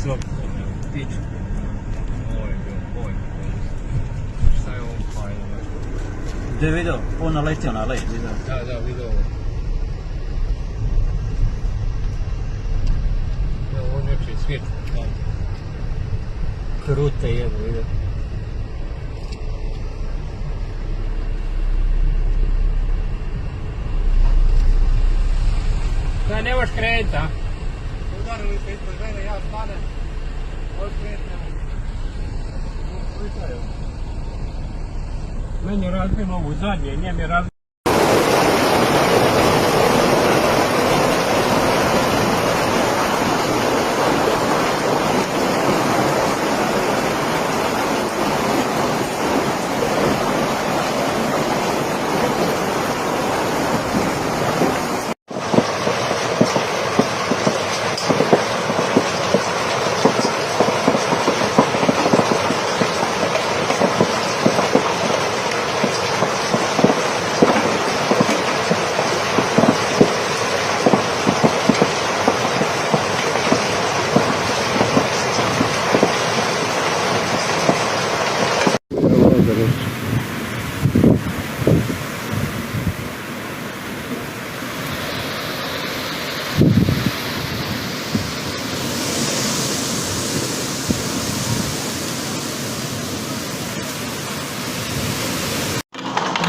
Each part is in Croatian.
slobodno, piću. Ovo je bilo. Šta je ovo fajno? Gdje je vidio? On naletio na led, vidio? Da, vidio ovo. Ovo neće svijetlo. Krute jedu, vidio. Da, ne možeš krenuti, a? Udarili se ispred mene, ja stanem. Ovo kretnemo. Meni je razbilo ovu zadnje, nije mi razbilo.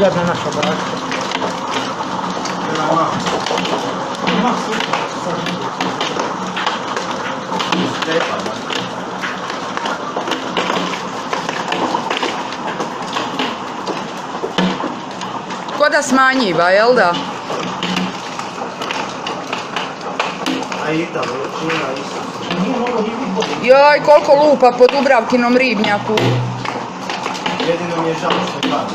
Gadna naša braća. Ko da smanjiva, jel da? A i da, većina isto. Joj, koliko lupa po Dubravkinom ribnjaku. Jedino mi je žao što radi.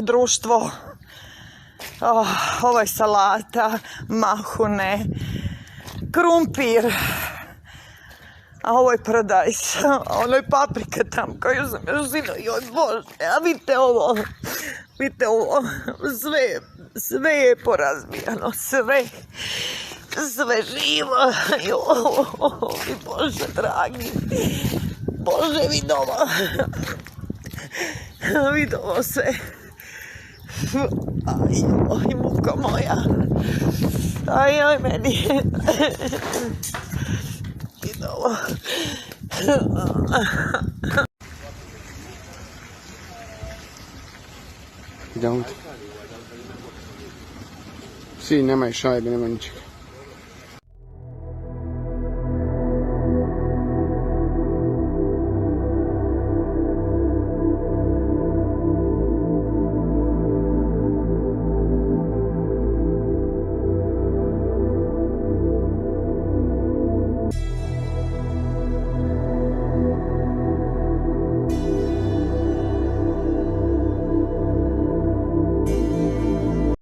Društvo, ovo je salata, mahune, krumpir, a ovo je paradajz, a ono je paprika tam koju sam još zinu, joj Bože, a vidite ovo, sve je porazbijano, sve živo, joj Bože dragi, Bože vidovo sve. Aj, muka moja. Aj, meni. Vidovo. Idemo. Svi, nemaj šajbe, nema ničega.